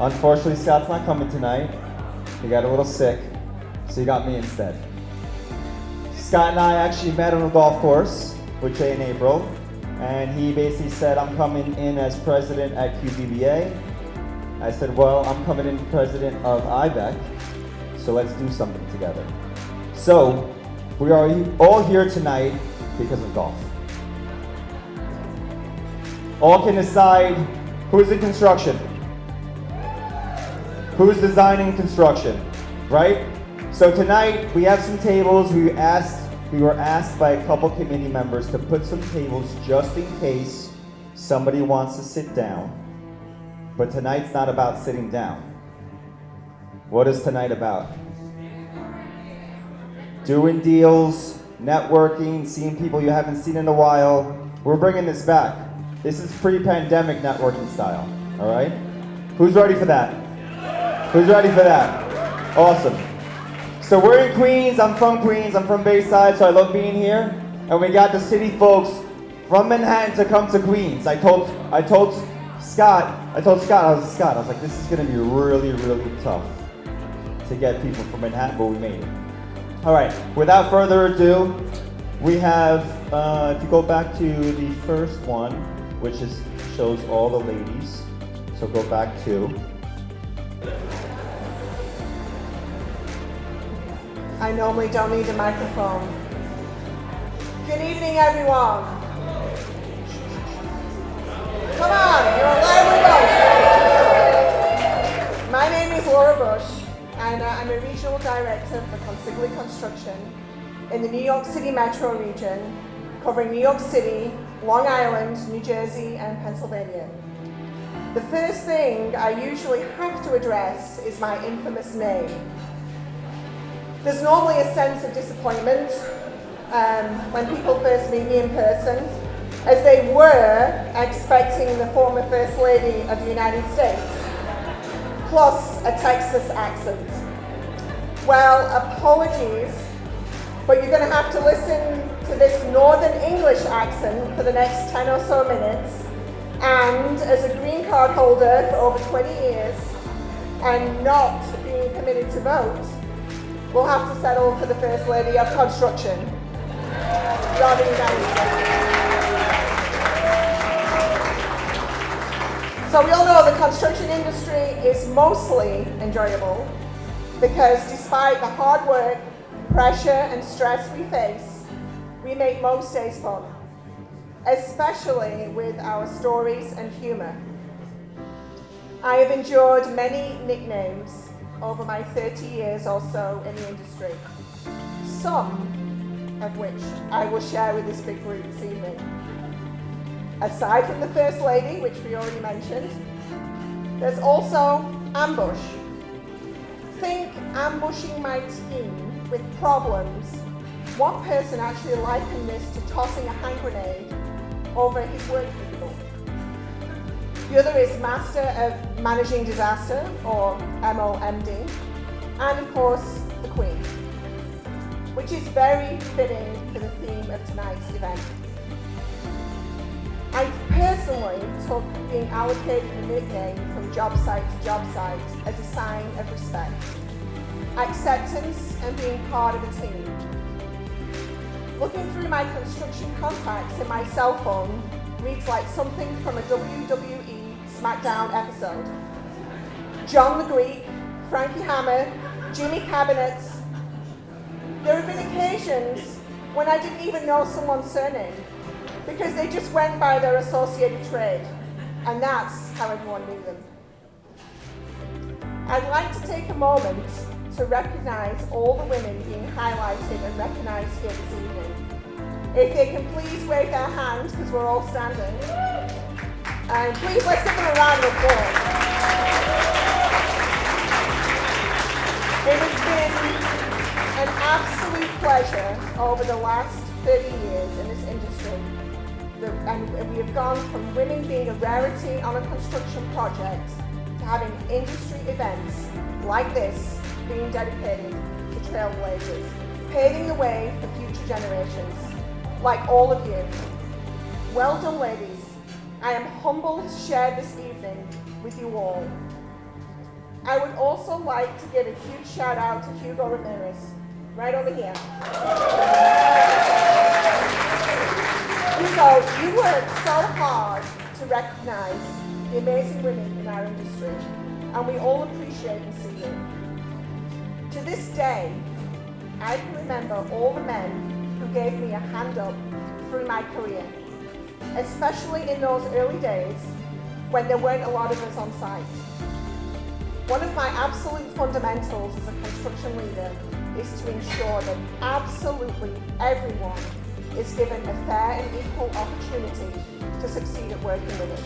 Unfortunately, Scott's not coming tonight. He got a little sick, so he got me instead. Scott and I actually met on a golf course with Jay in April, and he basically said, I'm coming in as president at Qbba. I said, well, I'm coming in president of IIBEC, so let's do something together. So, we are all here tonight because of golf. All kidding aside, who's in construction? Who's designing construction, right? So tonight, we have some tables. We were asked by a couple committee members to put some tables just in case somebody wants to sit down. But tonight's not about sitting down. What is tonight about? Doing deals, networking, seeing people you haven't seen in a while. We're bringing this back. This is pre-pandemic networking style, all right? Who's ready for that? Who's ready for that? Awesome. So we're in Queens, I'm from Bayside, so I love being here. And we got the city folks from Manhattan to come to Queens. I told Scott, I was like, this is gonna be really, really tough to get people from Manhattan, but we made it. All right, without further ado, we have, if you go back to the first one, which shows all the ladies. So go back to. I normally don't need a microphone. Good evening, everyone. Come on, you're alive and well. My name is Laura Bush, and I'm a regional director for Consigli Construction in the New York City metro region, covering New York City, Long Island, New Jersey, and Pennsylvania. The first thing I usually have to address is my infamous name. There's normally a sense of disappointment when people first meet me in person, as they were expecting the former First Lady of the United States, plus a Texas accent. Well, apologies, but you're going to have to listen to this Northern English accent for the next 10 or so minutes. And as a green card holder for over 20 years and not being permitted to vote, we'll have to settle for the First Lady of Construction rather than United States. So we all know the construction industry is mostly enjoyable because despite the hard work, pressure and stress we face, we make most days fun, especially with our stories and humor. I have endured many nicknames over my 30 years or so in the industry, some of which I will share with this big group this evening. Aside from the First Lady, which we already mentioned, there's also ambush. Think ambushing my team with problems. One person actually likened this to tossing a hand grenade over his work vehicle. The other is Master of Managing Disaster, or MOMD, and of course, the Queen, which is very fitting for the theme of tonight's event. I personally took being allocated a nickname from job site to job site as a sign of respect, acceptance, and being part of a team. Looking through my construction contacts in my cell phone reads like something from a WWE SmackDown episode. John the Greek, Frankie Hammer, Jimmy Cabinets. There have been occasions when I didn't even know someone's surname because they just went by their associated trade, and that's how everyone knew them. I'd like to take a moment to recognize all the women being highlighted and recognized here this evening. If they can please wave their hand, because we're all standing. And please, let's give them a round of applause. It has been an absolute pleasure over the last 30 years in this industry. And we have gone from women being a rarity on a construction project to having industry events like this being dedicated to trailblazers, paving the way for future generations, like all of you. Well done, ladies. I am humbled to share this evening with you all. I would also like to give a huge shout out to Hugo Ramirez, right over here. Hugo, you work so hard to recognize the amazing women in our industry, and we all appreciate and see you. To this day, I can remember all the men who gave me a hand up through my career, especially in those early days when there weren't a lot of us on site. One of my absolute fundamentals as a construction leader is to ensure that absolutely everyone is given a fair and equal opportunity to succeed at working with us.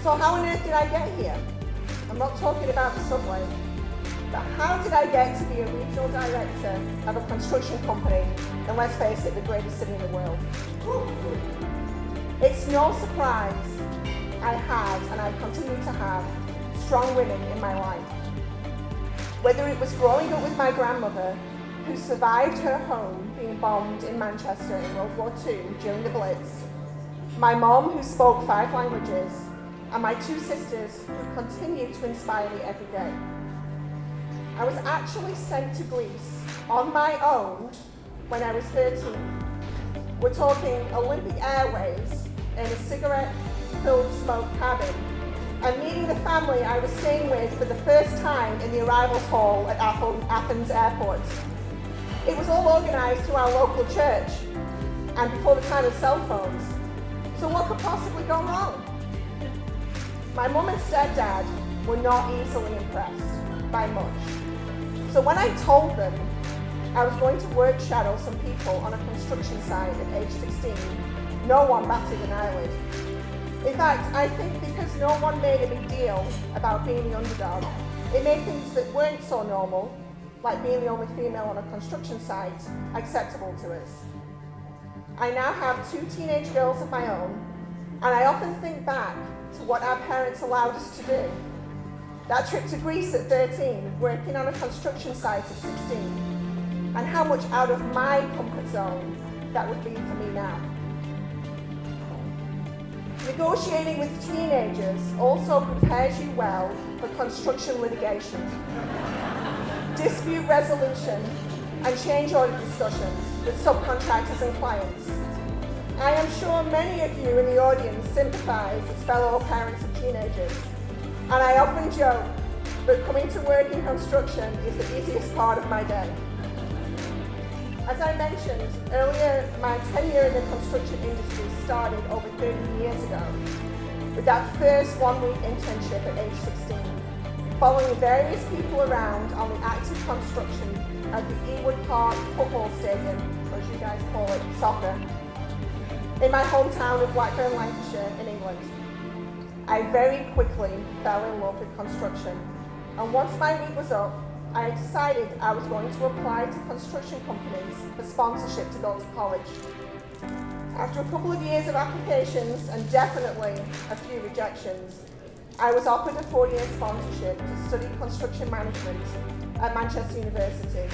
So how on earth did I get here? I'm not talking about the subway, but how did I get to be a regional director of a construction company, and let's face it, the greatest city in the world? It's no surprise I had, and I continue to have, strong women in my life. Whether it was growing up with my grandmother, who survived her home being bombed in Manchester in World War II during the Blitz, my mom who spoke 5 languages, and my 2 sisters who continue to inspire me every day. I was actually sent to Greece on my own when I was 13. We're talking Olympic Airways in a cigarette-filled smoke cabin, and meeting the family I was staying with for the first time in the arrivals hall at Athens Airport. It was all organised through our local church, and before the time of cell phones. So what could possibly go wrong? My mum and stepdad were not easily impressed by much. So when I told them I was going to work shadow some people on a construction site at age 16, no one batted an eyelid. In fact, I think because no one made a big deal about being the underdog, it made things that weren't so normal, like being the only female on a construction site, acceptable to us. I now have 2 teenage girls of my own, and I often think back to what our parents allowed us to do. That trip to Greece at 13, working on a construction site at 16, and how much out of my comfort zone that would be for me now. Negotiating with teenagers also prepares you well for construction litigation, dispute resolution, and change order discussions with subcontractors and clients. I am sure many of you in the audience sympathise as fellow parents of teenagers, and I often joke that coming to work in construction is the easiest part of my day. As I mentioned earlier, my tenure in the construction industry started over 30 years ago with that first 1-week internship at age 16, following various people around on the active construction of the Ewood Park football stadium, or as you guys call it, soccer, in my hometown of Blackburn, Lancashire in England. I very quickly fell in love with construction, and once my week was up, I decided I was going to apply to construction companies for sponsorship to go to college. After a couple of years of applications and definitely a few rejections, I was offered a 4-year sponsorship to study construction management at Manchester University.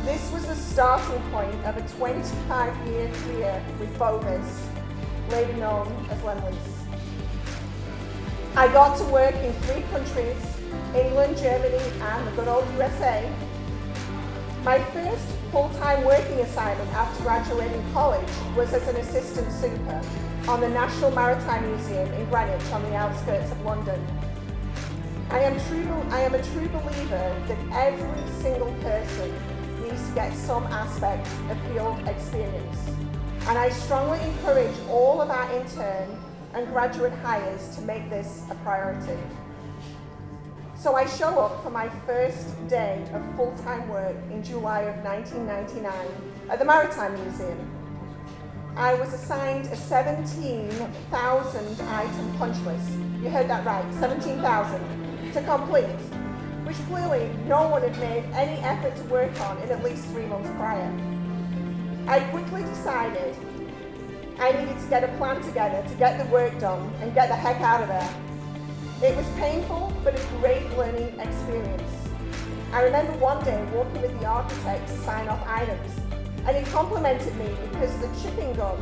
This was the starting point of a 25-year career with Bovis, later known as Lend-Lease. I got to work in 3 countries, England, Germany, and the good old USA. My first full-time working assignment after graduating college was as an assistant super on the National Maritime Museum in Greenwich on the outskirts of London. I am a true believer that every single person needs to get some aspect of field experience, and I strongly encourage all of our intern and graduate hires to make this a priority. So I show up for my first day of full-time work in July of 1999 at the Maritime Museum. I was assigned a 17,000 item punch list. You heard that right, 17,000 to complete, which clearly no one had made any effort to work on in at least 3 months prior. I quickly decided I needed to get a plan together to get the work done and get the heck out of there. It was painful, but a great learning experience. I remember one day walking with the architect to sign off items, and he complimented me because the chipping gun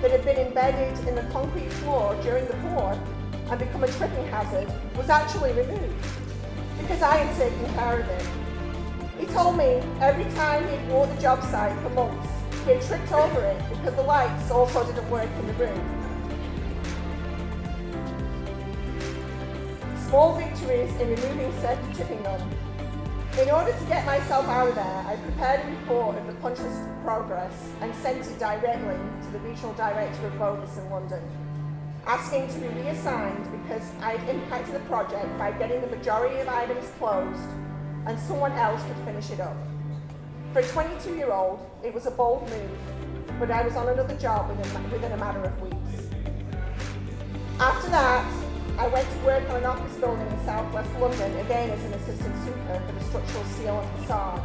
that had been embedded in the concrete floor during the pour and become a tripping hazard was actually removed because I had taken care of it. He told me every time he'd walked the job site for months, he had tripped over it because the lights also didn't work in the room. Small victories in removing said tripping on. In order to get myself out of there, I prepared a report of the punch list progress and sent it directly to the regional director of Bovis in London, asking to be reassigned because I had impacted the project by getting the majority of items closed and someone else could finish it up. For a 22-year-old, it was a bold move, but I was on another job within a matter of weeks. After that, I went to work on an office building in southwest London, again as an assistant super for the structural steel and facade.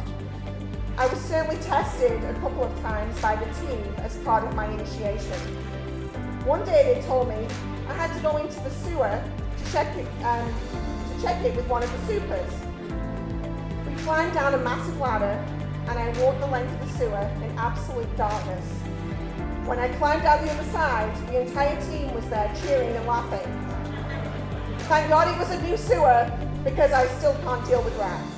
I was certainly tested a couple of times by the team as part of my initiation. One day they told me I had to go into the sewer to check it with one of the supers. We climbed down a massive ladder and I walked the length of the sewer in absolute darkness. When I climbed out the other side, the entire team was there cheering and laughing. Thank God it was a new sewer because I still can't deal with rats.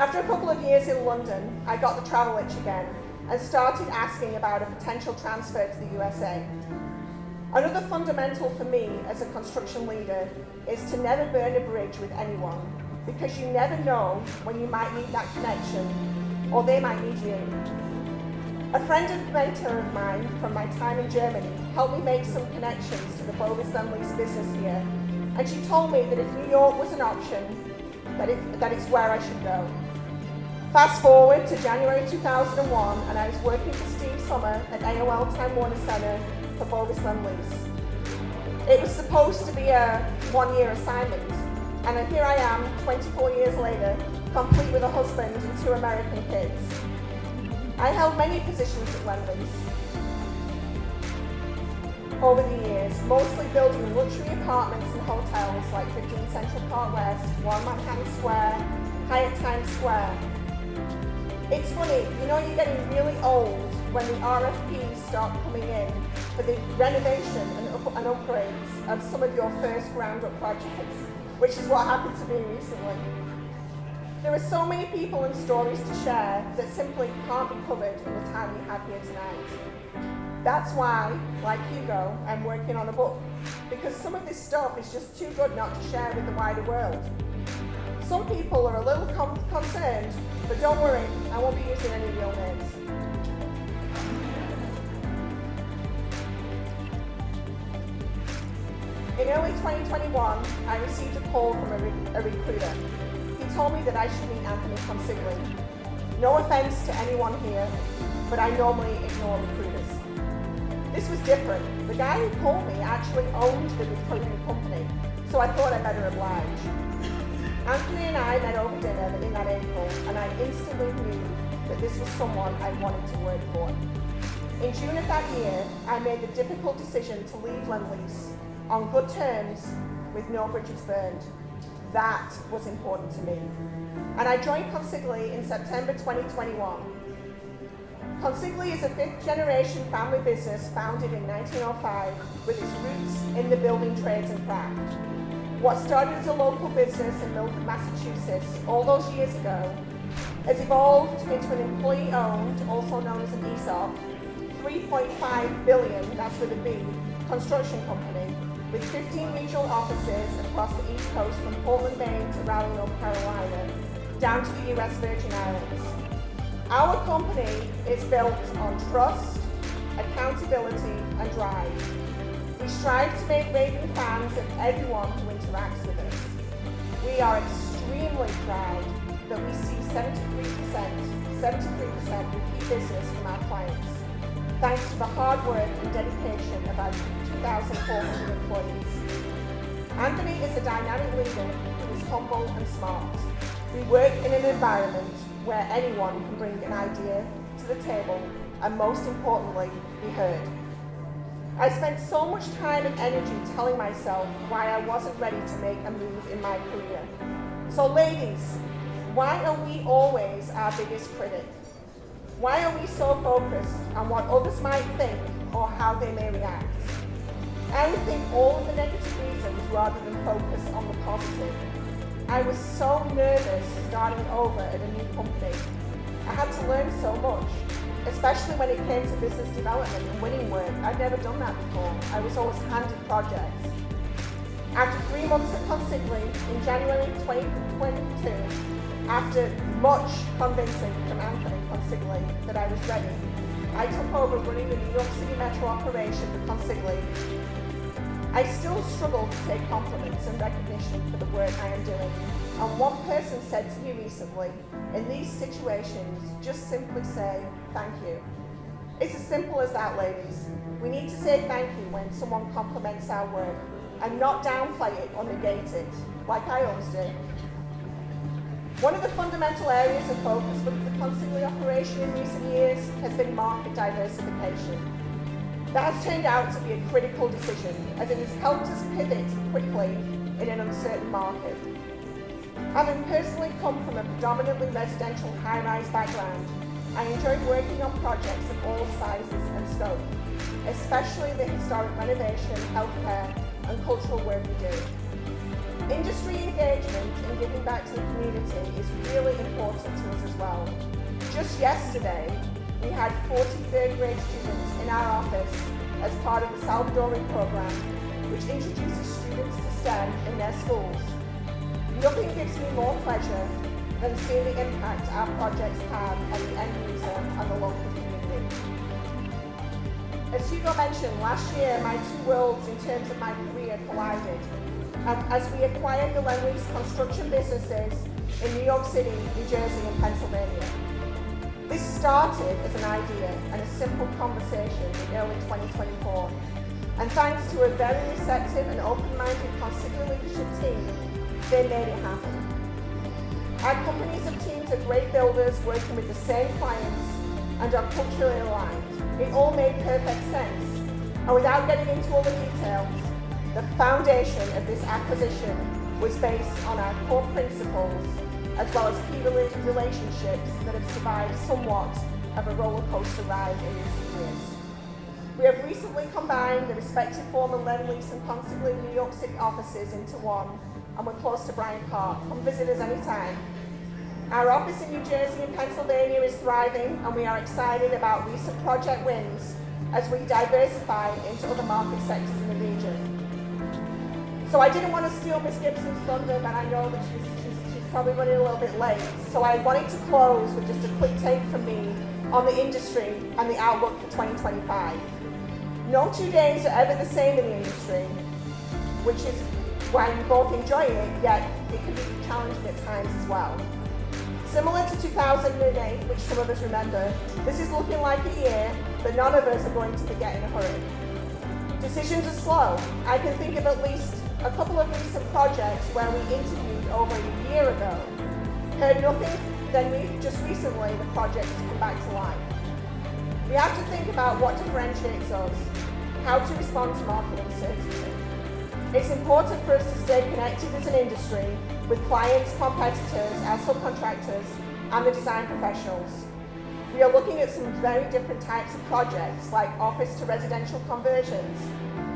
After a couple of years in London, I got the travel itch again and started asking about a potential transfer to the USA. Another fundamental for me as a construction leader is to never burn a bridge with anyone because you never know when you might need that connection or they might need you. A friend and mentor of mine from my time in Germany helped me make some connections to the Bovis Lease business here, and she told me that if New York was an option, that it's where I should go. Fast forward to January 2001, and I was working for Steve Summer at AOL Time Warner Center for Bovis Lease. It was supposed to be a one-year assignment, and here I am, 24 years later, complete with a husband and 2 American kids. I held many positions at Lend-Lease over the years, mostly building luxury apartments and hotels like 15 Central Park West, 1 Manhattan Square, Hyatt Times Square. It's funny, you know you're getting really old when the RFPs start coming in for the renovation and upgrades of some of your first ground-up projects, which is what happened to me recently. There are so many people and stories to share that simply can't be covered in the time we have here tonight. That's why, like Hugo, I'm working on a book, because some of this stuff is just too good not to share with the wider world. Some people are a little concerned, but don't worry, I won't be using any real names. In early 2021, I received a call from a recruiter. He told me that I should meet Anthony Consigli. No offense to anyone here, but I normally ignore recruiters. This was different. The guy who called me actually owned the recruiting company, so I thought I better oblige. Anthony and I met over dinner in that April, and I instantly knew that this was someone I wanted to work for. In June of that year, I made the difficult decision to leave Lend-Lease on good terms with no bridges burned. That was important to me. And I joined Consigli in September 2021. Consigli is a 5th-generation family business founded in 1905 with its roots in the building trades and craft. What started as a local business in Milford, Massachusetts all those years ago has evolved into an employee-owned, also known as an ESOP, $3.5 billion, that's with a B, construction company with 15 regional offices across the East Coast from Portland, Maine to Raleigh, North Carolina, down to the US Virgin Islands. Our company is built on trust, accountability, and drive. We strive to make raving fans of everyone who interacts with us. We are extremely proud that we see 73% repeat business from our clients, thanks to the hard work and dedication of our 2,400 employees. Anthony is a dynamic leader who is humble and smart. We work in an environment where anyone can bring an idea to the table and, most importantly, be heard. I spent so much time and energy telling myself why I wasn't ready to make a move in my career. So ladies, why are we always our biggest critic? Why are we so focused on what others might think or how they may react? I would think all of the negative reasons rather than focus on the positive. I was so nervous starting over at a new company. I had to learn so much, especially when it came to business development and winning work. I'd never done that before. I was always handed projects. After 3 months at Consigli in January 2022, after much convincing from Anthony Consigli that I was ready, I took over running the New York City Metro operation for Consigli. I still struggle to take compliments and recognition for the work I am doing. And one person said to me recently, in these situations, just simply say thank you. It's as simple as that, ladies. We need to say thank you when someone compliments our work and not downplay it or negate it, like I always do. One of the fundamental areas of focus for the Consigli operation in recent years has been market diversification. That has turned out to be a critical decision, as it has helped us pivot quickly in an uncertain market. Having personally come from a predominantly residential high-rise background, I enjoy working on projects of all sizes and scope, especially the historic renovation, healthcare, and cultural work we do. Industry engagement and giving back to the community is really important to us as well. Just yesterday, we had 40 third grade students in our office as part of the Salvadoran program, which introduces students to STEM in their schools. Nothing gives me more pleasure than seeing the impact our projects have on the end user and the local community. As Hugo mentioned, last year my two worlds in terms of my career collided as we acquired the Lend-Lease construction businesses in New York City, New Jersey, and Pennsylvania. This started as an idea and a simple conversation in early 2024, and thanks to a very receptive and open-minded Consigli leadership team, they made it happen. Our companies have teams of great builders working with the same clients and are culturally aligned. It all made perfect sense, and without getting into all the details, the foundation of this acquisition was based on our core principles as well as key relationships that have survived somewhat of a roller coaster ride in recent years. We have recently combined the respective former Lend-Lease and Consigli New York City offices into one, and we're close to Bryant Park. Come visit us anytime. Our office in New Jersey and Pennsylvania is thriving, and we are excited about recent project wins as we diversify into other market sectors in the region. So I didn't want to steal Miss Gibson's thunder, but I know that she's probably running a little bit late. So I wanted to close with just a quick take from me on the industry and the outlook for 2025. No 2 days are ever the same in the industry, which is why we both enjoy it, yet it can be challenging at times as well. Similar to 2008, which some of us remember, this is looking like a year that none of us are going to forget in a hurry. Decisions are slow. I can think of at least a couple of recent projects where we interviewed over a year ago, heard nothing, then just recently the project has come back to life. We have to think about what differentiates us, how to respond to market uncertainty. It's important for us to stay connected as an industry with clients, competitors, our subcontractors, and the design professionals. We are looking at some very different types of projects, like office to residential conversions,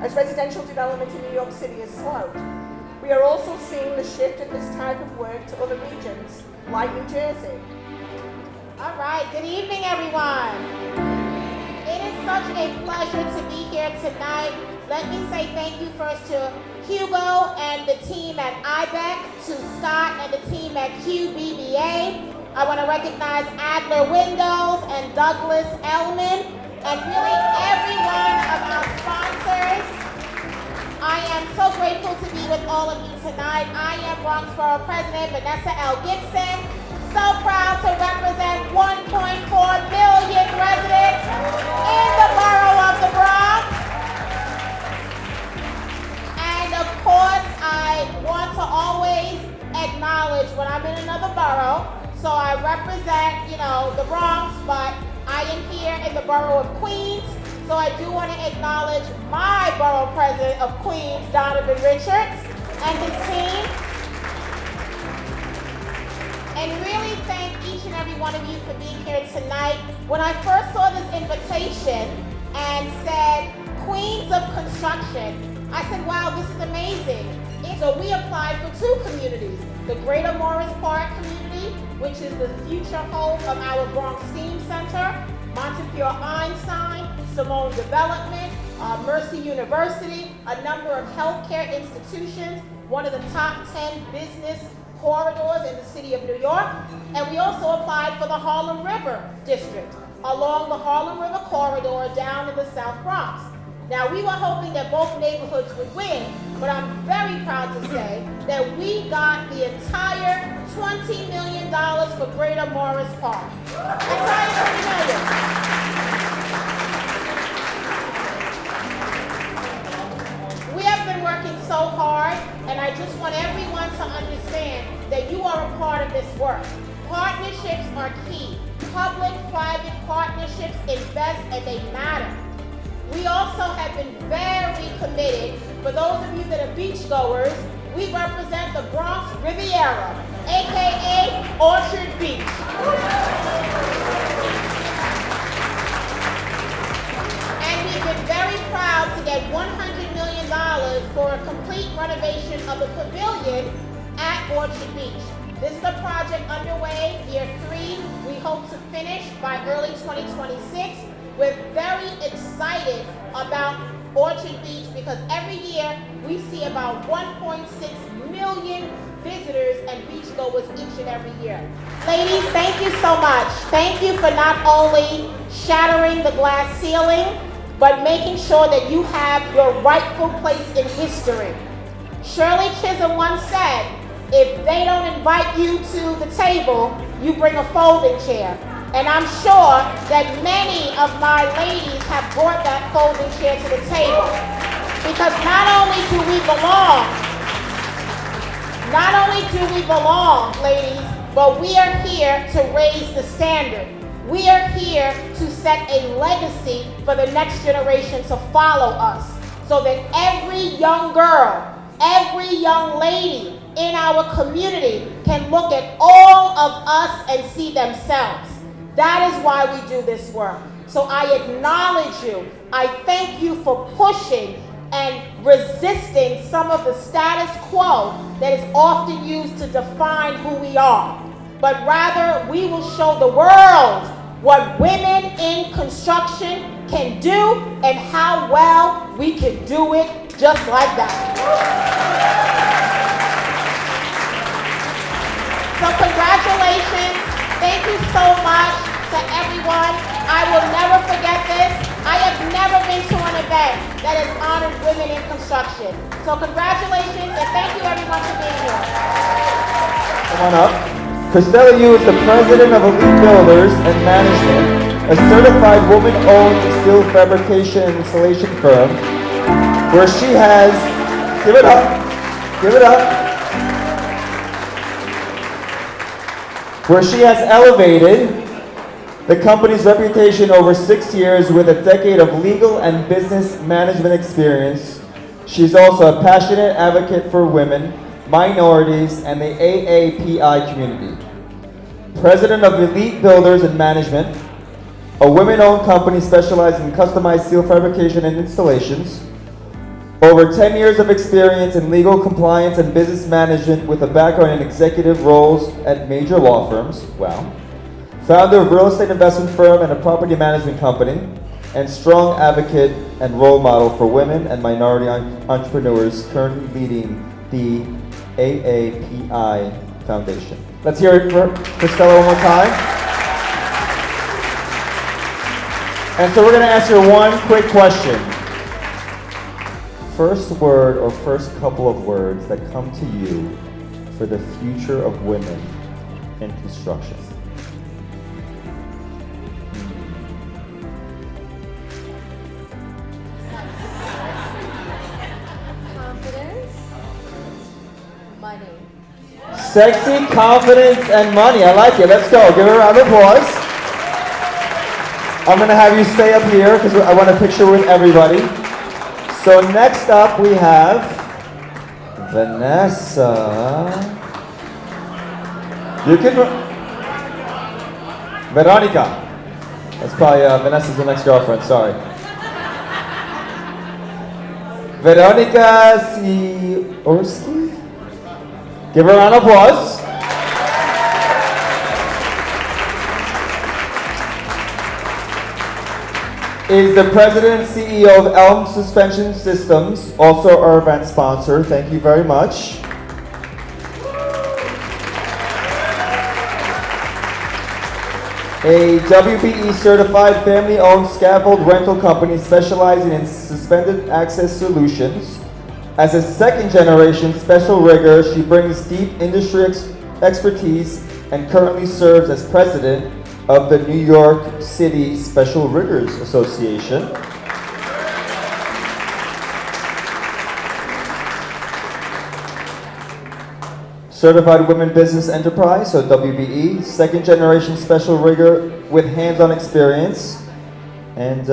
as residential development in New York City has slowed. We are also seeing the shift of this type of work to other regions, like New Jersey. All right, good evening, everyone. It is such a pleasure to be here tonight. Let me say thank you first to Hugo and the team at IIBEC, to Scott and the team at Qbba. I want to recognize Adler Windows and Douglas Elman, and really every one of our sponsors. I am so grateful to be with all of you tonight. I am Bronxborough President Vanessa L. Gibson. So proud to represent 1.4 million residents in the borough of the Bronx. And of course, I want to always acknowledge when I'm in another borough. So I represent, the Bronx, but I am here in the borough of Queens. So I do want to acknowledge my borough president of Queens, Donovan Richards, and his team. And really thank each and every one of you for being here tonight. When I first saw this invitation and said queens of construction, I said, wow, this is amazing. And so we applied for 2 communities. The Greater Morris Park community, which is the future home of our Bronx Steam Center, Montefiore Einstein, Simone Development, Mercy University, a number of healthcare institutions, one of the top 10 business corridors in the city of New York. And we also applied for the Harlem River District, along the Harlem River corridor down in the South Bronx. Now, we were hoping that both neighborhoods would win, but I'm very proud to say that we got the entire $20 million for Greater Morris Park. Entire $20 million. We have been working so hard, and I just want everyone to understand that you are a part of this work. Partnerships are key. Public-private partnerships invest and they matter. We also have been very committed. For those of you that are beachgoers, we represent the Bronx Riviera, aka Orchard Beach. And we've been very proud to get $100 million for a complete renovation of the pavilion at Orchard Beach. This is a project underway, year 3. We hope to finish by early 2026. We're very excited about Orchard Beach because every year we see about 1.6 million visitors and beachgoers each and every year. Ladies, thank you so much. Thank you for not only shattering the glass ceiling, but making sure that you have your rightful place in history. Shirley Chisholm once said, if they don't invite you to the table, you bring a folding chair. And I'm sure that many of my ladies have brought that folding chair to the table. Because not only do we belong, ladies, but we are here to raise the standard. We are here to set a legacy for the next generation to follow us. So that every young girl, every young lady in our community can look at all of us and see themselves. That is why we do this work. So I acknowledge you. I thank you for pushing and resisting some of the status quo that is often used to define who we are. But rather, we will show the world what women in construction can do and how well we can do it just like that. So congratulations. Thank you so much to everyone. I will never forget this. I have never been to an event that has honored women in construction. So congratulations and thank you everyone for being here. Come on up. Christella Yu is the president of Elite Builders and Management, a certified woman-owned steel fabrication and installation firm, where she has, give it up, where she has elevated the company's reputation over 6 years with a decade of legal and business management experience. She's also a passionate advocate for women, minorities, and the AAPI community. President of Elite Builders and Management, a women-owned company specializing in customized steel fabrication and installations. Over 10 years of experience in legal compliance and business management with a background in executive roles at major law firms. Wow. Founder of real estate investment firm and a property management company, and strong advocate and role model for women and minority entrepreneurs, currently leading the AAPI Foundation. Let's hear it for Christella one more time. And so we're going to ask her one quick question. First word or first couple of words that come to you for the future of women in construction. Confidence, money. Sexy, confidence, and money. I like it. Let's go. Give her a round of applause. I'm going to have you stay up here because I want a picture with everybody. So next up we have Vanessa. You can... Veronika. That's probably Vanessa's the next girlfriend, sorry. Veronika Sikorski. Give her a round of applause. Is the president and CEO of Elm Suspension Systems, also our event sponsor. Thank you very much. A WBE certified family-owned scaffold rental company specializing in suspended access solutions. As a second-generation special rigger, she brings deep industry expertise and currently serves as president of the New York City Special Riggers Association. Certified Women Business Enterprise, so WBE, second generation special rigger with hands-on experience. And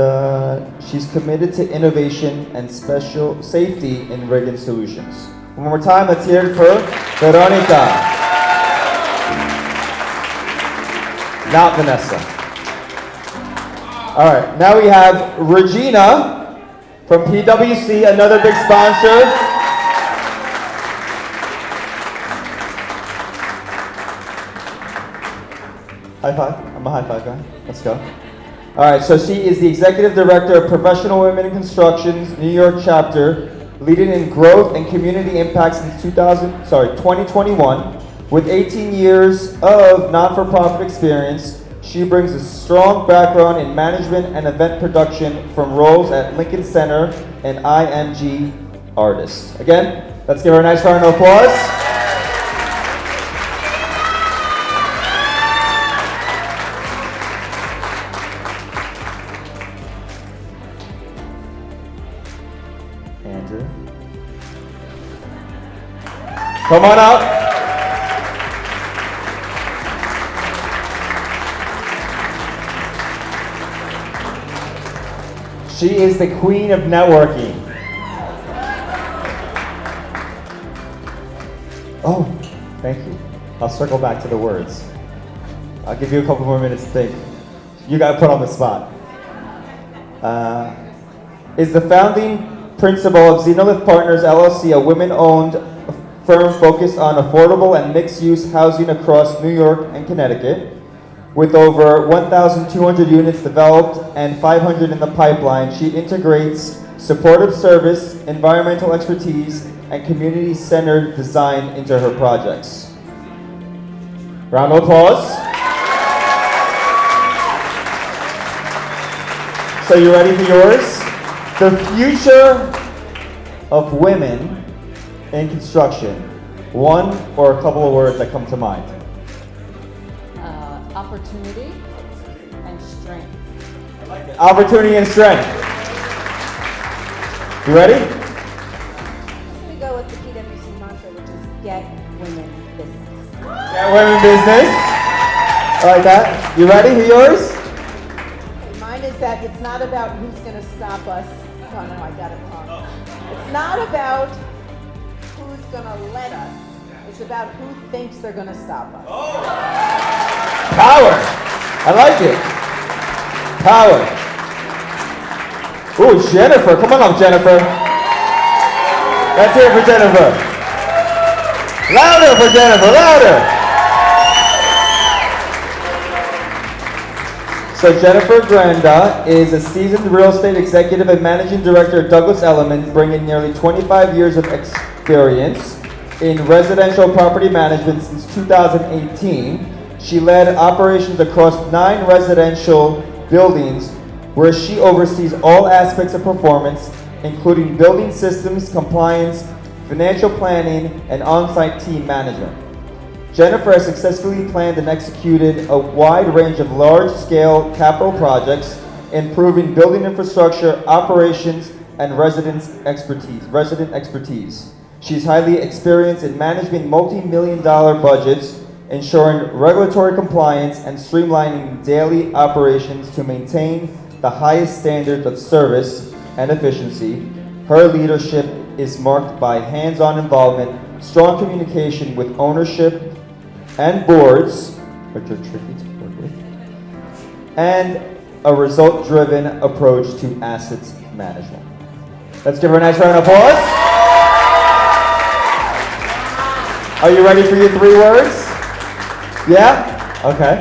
she's committed to innovation and special safety in rigging solutions. One more time, let's hear it for Veronika. Not Vanessa. All right, now we have Regina from PwC, another big sponsor. High five. I'm a high five guy. Let's go. All right, so she is the Executive Director of Professional Women in Construction's New York chapter, leading in growth and community impact since 2021. With 18 years of not-for-profit experience, she brings a strong background in management and event production from roles at Lincoln Center and IMG Artists. Again, let's give her a nice round of applause. Andrea. Come on out. She is the queen of networking. Oh, thank you. I'll circle back to the words. I'll give you a couple more minutes to think. You got put on the spot. Is the founding principal of Zenolith Partners LLC, a women-owned firm focused on affordable and mixed-use housing across New York and Connecticut. With over 1,200 units developed and 500 in the pipeline, she integrates supportive service, environmental expertise, and community-centered design into her projects. Round of applause. So you ready for yours? The future of women in construction. One or a couple of words that come to mind. Opportunity and strength. I like it. Opportunity and strength. You ready? I'm going to go with the PwC mantra, which is get women business. Get women business. I like that. You ready? Hear yours? Mine is that it's not about who's going to stop us. Oh no, I got it wrong. It's not about who's going to let us. It's about who thinks they're going to stop us. Power. I like it. Power. Ooh, Jennifer. Come on up, Jennifer. Let's hear it for Jennifer. Louder for Jennifer. Louder. So Jennifer Grande is a seasoned real estate executive and managing director at Douglas Elliman, bringing nearly 25 years of experience in residential property management since 2018. She led operations across 9 residential buildings where she oversees all aspects of performance, including building systems, compliance, financial planning, and on-site team management. Jennifer has successfully planned and executed a wide range of large-scale capital projects, improving building infrastructure, operations, and resident expertise. She's highly experienced in managing multi-million-dollar budgets, ensuring regulatory compliance, and streamlining daily operations to maintain the highest standards of service and efficiency. Her leadership is marked by hands-on involvement, strong communication with ownership and boards, which are tricky to work with, and a result-driven approach to assets management. Let's give her a nice round of applause. Are you ready for your 3 words? Yeah? Okay.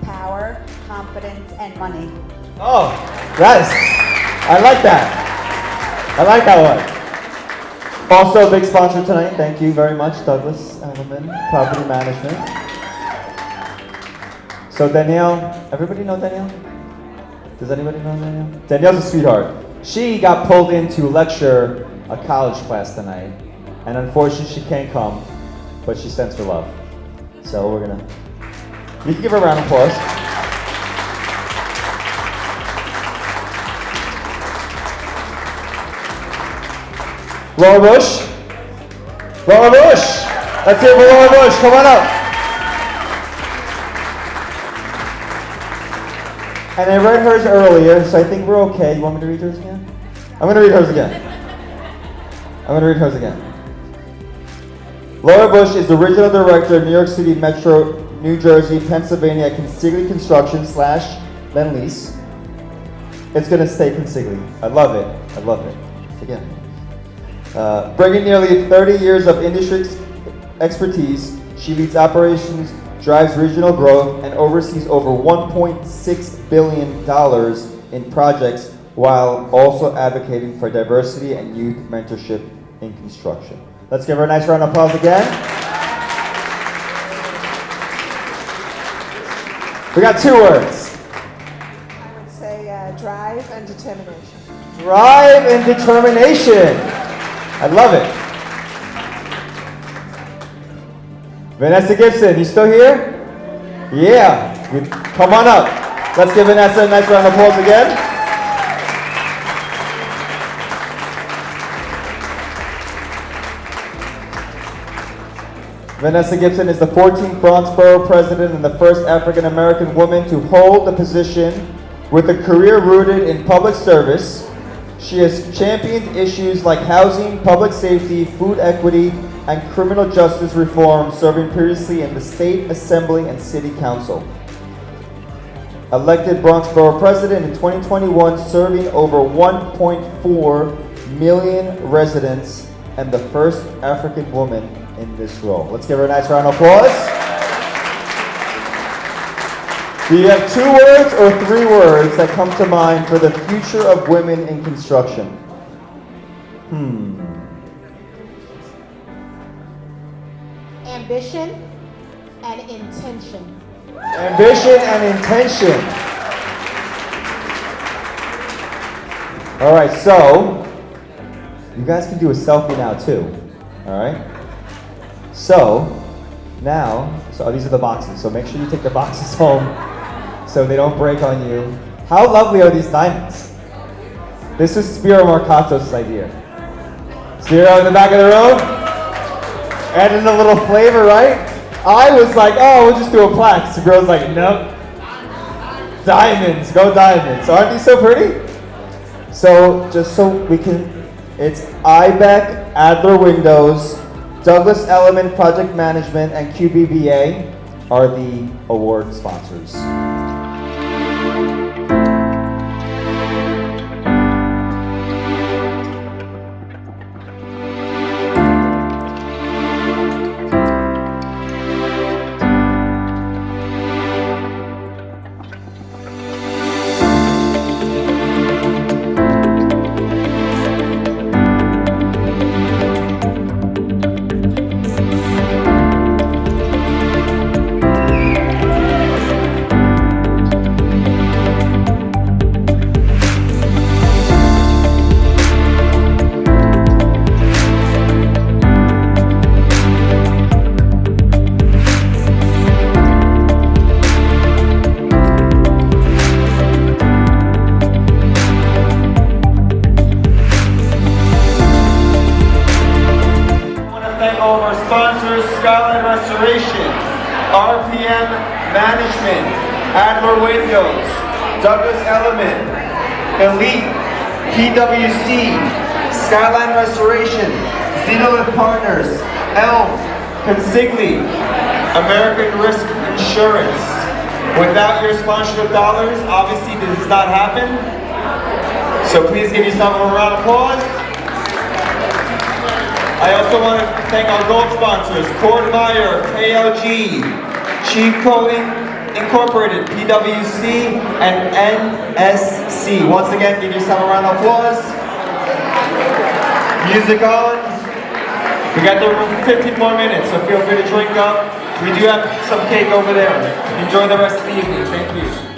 Power, confidence, and money. Oh, yes. I like that. I like that one. Also a big sponsor tonight. Thank you very much, Douglas Elliman, Property Management. So Danielle, everybody know Danielle? Does anybody know Danielle? Danielle's a sweetheart. She got pulled in to lecture a college class tonight, and unfortunately she can't come, but she sends her love. So we're gonna, you can give her a round of applause. Laura Bush. Laura Bush. Let's hear it for Laura Bush. Come on up. And I read hers earlier, so I think we're okay. You want me to read hers again? I'm going to read hers again. Laura Bush is the original director of New York City Metro, New Jersey, Pennsylvania Consigli Construction / Lend Lease. It's going to stay Consigli. I love it. Again. Bringing nearly 30 years of industry expertise, she leads operations, drives regional growth, and oversees over $1.6 billion in projects while also advocating for diversity and youth mentorship in construction. Let's give her a nice round of applause again. We got 2 words. I would say drive and determination. Drive and determination. I love it. Vanessa Gibson, you still here? Yeah. Come on up. Let's give Vanessa a nice round of applause again. Vanessa Gibson is the 14th Bronx Borough President and the first African American woman to hold the position with a career rooted in public service. She has championed issues like housing, public safety, food equity, and criminal justice reform, serving previously in the State Assembly and City Council. Elected Bronx Borough President in 2021, serving over 1.4 million residents and the first African woman in this role. Let's give her a nice round of applause. Do you have 2 words or 3 words that come to mind for the future of women in construction? Ambition and intention. Ambition and intention. All right, so you guys can do a selfie now too. All right. So now, these are the boxes. So make sure you take the boxes home so they don't break on you. How lovely are these diamonds? This is Spiro Marcatos' idea. Spiro in the back of the room. Adding a little flavor, right? I was like, oh, we'll just do a plaque. Spiro's like, nope. Diamonds, go diamonds. Aren't these so pretty? So just so we can, it's IIBEC, Adler Windows, Douglas Elliman Project Management, and Qbba are the award sponsors. RPM Management, Adler Windows, Douglas Elliman, Elite, PwC, Skyline Restoration, Zenolith Partners, Elm, Consigli, American Risk Insurance. Without your sponsorship dollars, obviously this does not happen. So please give yourself a round of applause. I also want to thank our gold sponsors, Meyer, KLG, Chico Incorporated, PwC, and NSC. Once again, give yourself a round of applause. Music on. We got the room for 15 more minutes, so feel free to drink up. We do have some cake over there. Enjoy the rest of the evening. Thank you.